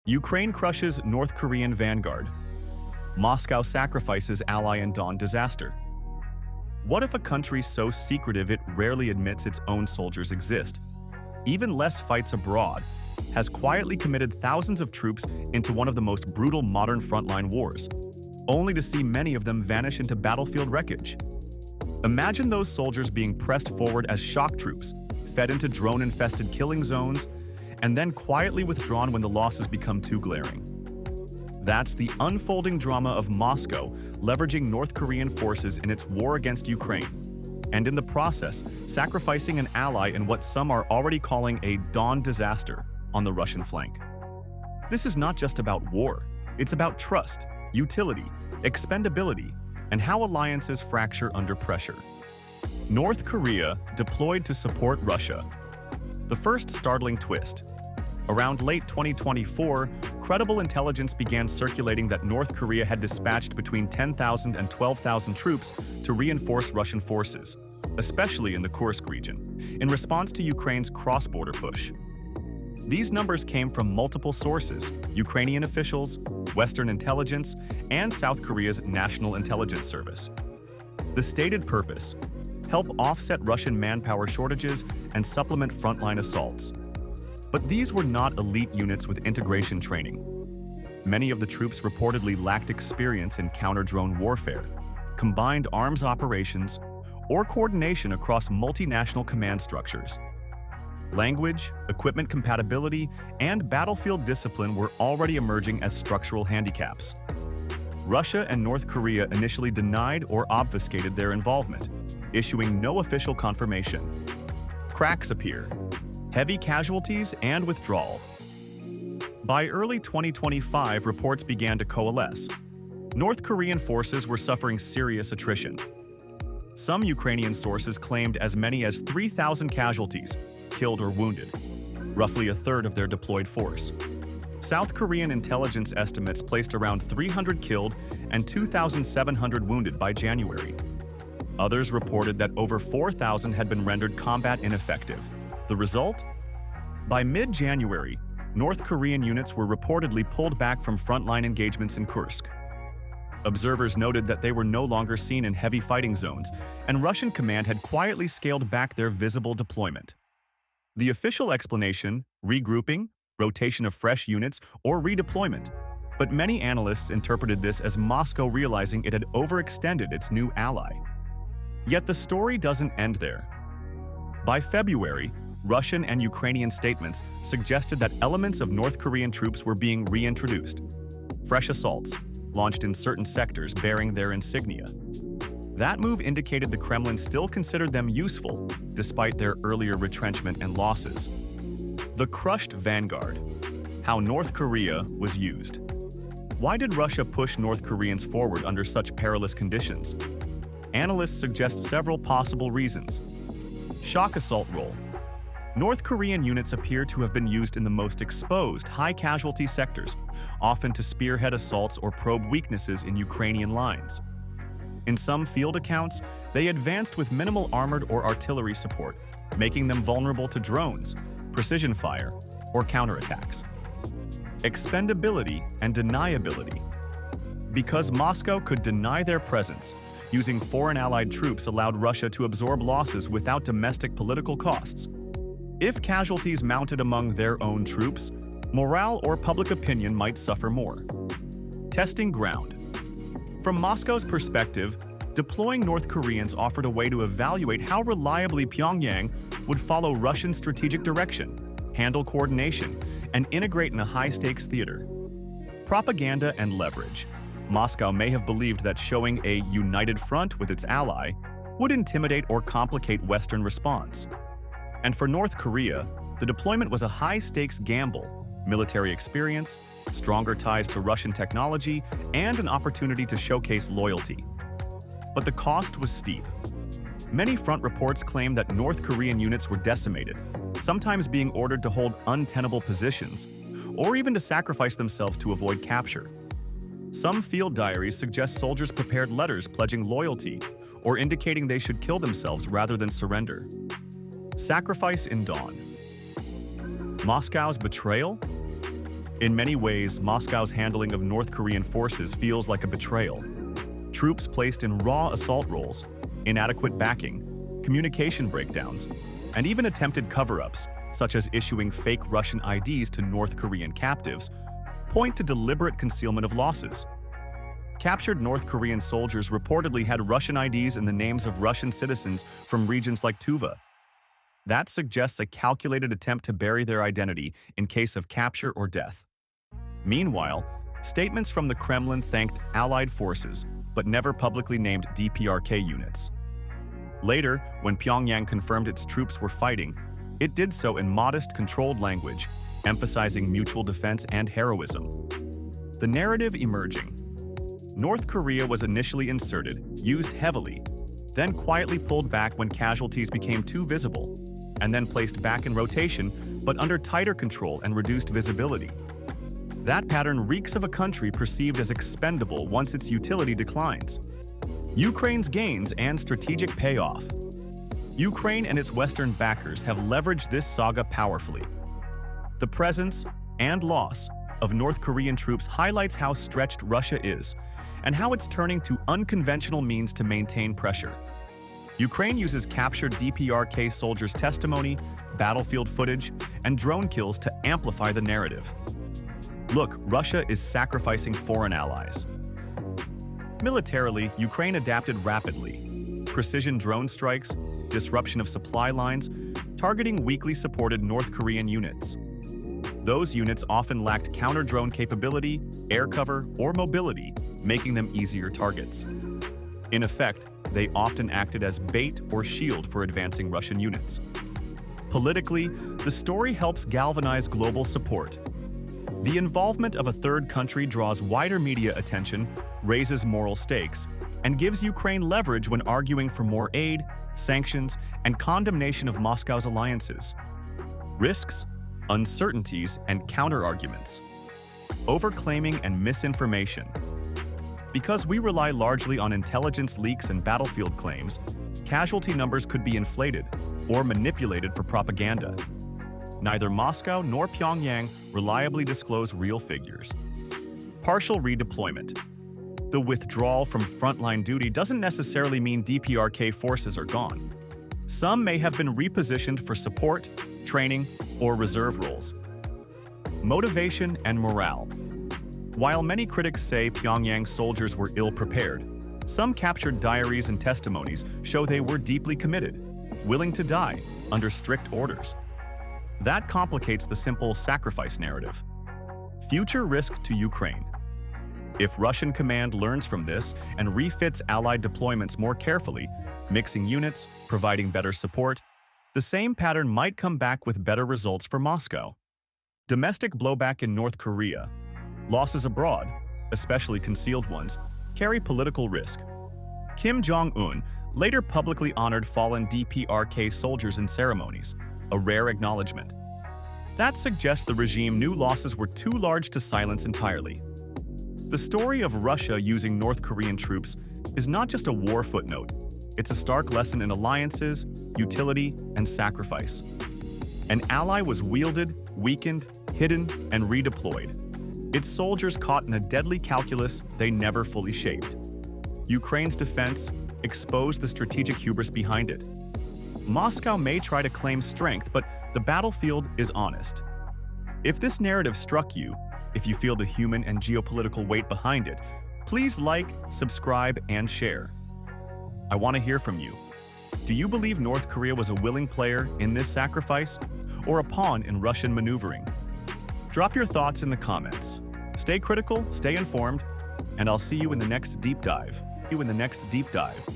Ukraine crushes North Korean Vanguard. Moscow sacrifices ally in dawn disaster. What if a country so secretive it rarely admits its own soldiers exist, even less fights abroad, has quietly committed thousands of troops into one of the most brutal modern frontline wars, only to see many of them vanish into battlefield wreckage? Imagine those soldiers being pressed forward as shock troops, fed into drone-infested killing zones, and then quietly withdrawn when the losses become too glaring. That's the unfolding drama of Moscow leveraging North Korean forces in its war against Ukraine, and in the process, sacrificing an ally in what some are already calling a dawn disaster on the Russian flank. This is not just about war, it's about trust, utility, expendability, and how alliances fracture under pressure. North Korea deployed to support Russia. The first startling twist. Around late 2024, credible intelligence began circulating that North Korea had dispatched between 10,000 and 12,000 troops to reinforce Russian forces, especially in the Kursk region, in response to Ukraine's cross-border push. These numbers came from multiple sources: Ukrainian officials, Western intelligence, and South Korea's National Intelligence Service. The stated purpose: help offset Russian manpower shortages and supplement frontline assaults. But these were not elite units with integration training. Many of the troops reportedly lacked experience in counter-drone warfare, combined arms operations, or coordination across multinational command structures. Language, equipment compatibility, and battlefield discipline were already emerging as structural handicaps. Russia and North Korea initially denied or obfuscated their involvement, issuing no official confirmation. Cracks appear: heavy casualties and withdrawal. By early 2025, reports began to coalesce. North Korean forces were suffering serious attrition. Some Ukrainian sources claimed as many as 3,000 casualties, killed or wounded, roughly a third of their deployed force. South Korean intelligence estimates placed around 300 killed and 2,700 wounded by January. Others reported that over 4,000 had been rendered combat ineffective. The result? By mid-January, North Korean units were reportedly pulled back from frontline engagements in Kursk. Observers noted that they were no longer seen in heavy fighting zones, and Russian command had quietly scaled back their visible deployment. The official explanation: regrouping, rotation of fresh units, or redeployment. But many analysts interpreted this as Moscow realizing it had overextended its new ally. Yet the story doesn't end there. By February, Russian and Ukrainian statements suggested that elements of North Korean troops were being reintroduced. Fresh assaults, launched in certain sectors bearing their insignia. That move indicated the Kremlin still considered them useful, despite their earlier retrenchment and losses. The crushed Vanguard. How North Korea was used. Why did Russia push North Koreans forward under such perilous conditions? Analysts suggest several possible reasons. Shock assault role. North Korean units appear to have been used in the most exposed, high-casualty sectors, often to spearhead assaults or probe weaknesses in Ukrainian lines. In some field accounts, they advanced with minimal armored or artillery support, making them vulnerable to drones, precision fire, or counterattacks. Expendability and deniability. Because Moscow could deny their presence, using foreign allied troops allowed Russia to absorb losses without domestic political costs. If casualties mounted among their own troops, morale or public opinion might suffer more. Testing ground. From Moscow's perspective, deploying North Koreans offered a way to evaluate how reliably Pyongyang would follow Russian strategic direction, handle coordination, and integrate in a high-stakes theater. Propaganda and leverage. Moscow may have believed that showing a united front with its ally would intimidate or complicate Western response. And for North Korea, the deployment was a high-stakes gamble: military experience, stronger ties to Russian technology, and an opportunity to showcase loyalty. But the cost was steep. Many front reports claim that North Korean units were decimated, sometimes being ordered to hold untenable positions, or even to sacrifice themselves to avoid capture. Some field diaries suggest soldiers prepared letters pledging loyalty or indicating they should kill themselves rather than surrender. Sacrifice in dawn. Moscow's betrayal? In many ways, Moscow's handling of North Korean forces feels like a betrayal. Troops placed in raw assault roles, inadequate backing, communication breakdowns, and even attempted cover-ups, such as issuing fake Russian IDs to North Korean captives, point to deliberate concealment of losses. Captured North Korean soldiers reportedly had Russian IDs in the names of Russian citizens from regions like Tuva. That suggests a calculated attempt to bury their identity in case of capture or death. Meanwhile, statements from the Kremlin thanked Allied forces, but never publicly named DPRK units. Later, when Pyongyang confirmed its troops were fighting, it did so in modest, controlled language, emphasizing mutual defense and heroism. The narrative emerging. North Korea was initially inserted, used heavily, then quietly pulled back when casualties became too visible, and then placed back in rotation, but under tighter control and reduced visibility. That pattern reeks of a country perceived as expendable once its utility declines. Ukraine's gains and strategic payoff. Ukraine and its Western backers have leveraged this saga powerfully. The presence and loss of North Korean troops highlights how stretched Russia is and how it's turning to unconventional means to maintain pressure. Ukraine uses captured DPRK soldiers' testimony, battlefield footage, and drone kills to amplify the narrative. Look, Russia is sacrificing foreign allies. Militarily, Ukraine adapted rapidly. Precision drone strikes, disruption of supply lines, targeting weakly supported North Korean units. Those units often lacked counter-drone capability, air cover, or mobility, making them easier targets. In effect, they often acted as bait or shield for advancing Russian units. Politically, the story helps galvanize global support. The involvement of a third country draws wider media attention, raises moral stakes, and gives Ukraine leverage when arguing for more aid, sanctions, and condemnation of Moscow's alliances. Risks, uncertainties, and counter-arguments. Overclaiming and misinformation. Because we rely largely on intelligence leaks and battlefield claims, casualty numbers could be inflated or manipulated for propaganda. Neither Moscow nor Pyongyang reliably disclose real figures. Partial redeployment. The withdrawal from frontline duty doesn't necessarily mean DPRK forces are gone. Some may have been repositioned for support, training, or reserve roles. Motivation and morale. While many critics say Pyongyang's soldiers were ill-prepared, some captured diaries and testimonies show they were deeply committed, willing to die under strict orders. That complicates the simple sacrifice narrative. Future risk to Ukraine. If Russian command learns from this and refits Allied deployments more carefully, mixing units, providing better support, the same pattern might come back with better results for Moscow. Domestic blowback in North Korea. Losses abroad, especially concealed ones, carry political risk. Kim Jong-un later publicly honored fallen DPRK soldiers in ceremonies, a rare acknowledgement. That suggests the regime knew losses were too large to silence entirely. The story of Russia using North Korean troops is not just a war footnote. It's a stark lesson in alliances, utility, and sacrifice. An ally was wielded, weakened, hidden, and redeployed. Its soldiers caught in a deadly calculus they never fully shaped. Ukraine's defense exposed the strategic hubris behind it. Moscow may try to claim strength, but the battlefield is honest. If this narrative struck you, if you feel the human and geopolitical weight behind it, please like, subscribe, and share. I want to hear from you. Do you believe North Korea was a willing player in this sacrifice, or a pawn in Russian maneuvering? Drop your thoughts in the comments. Stay critical, stay informed, and I'll see you in the next deep dive.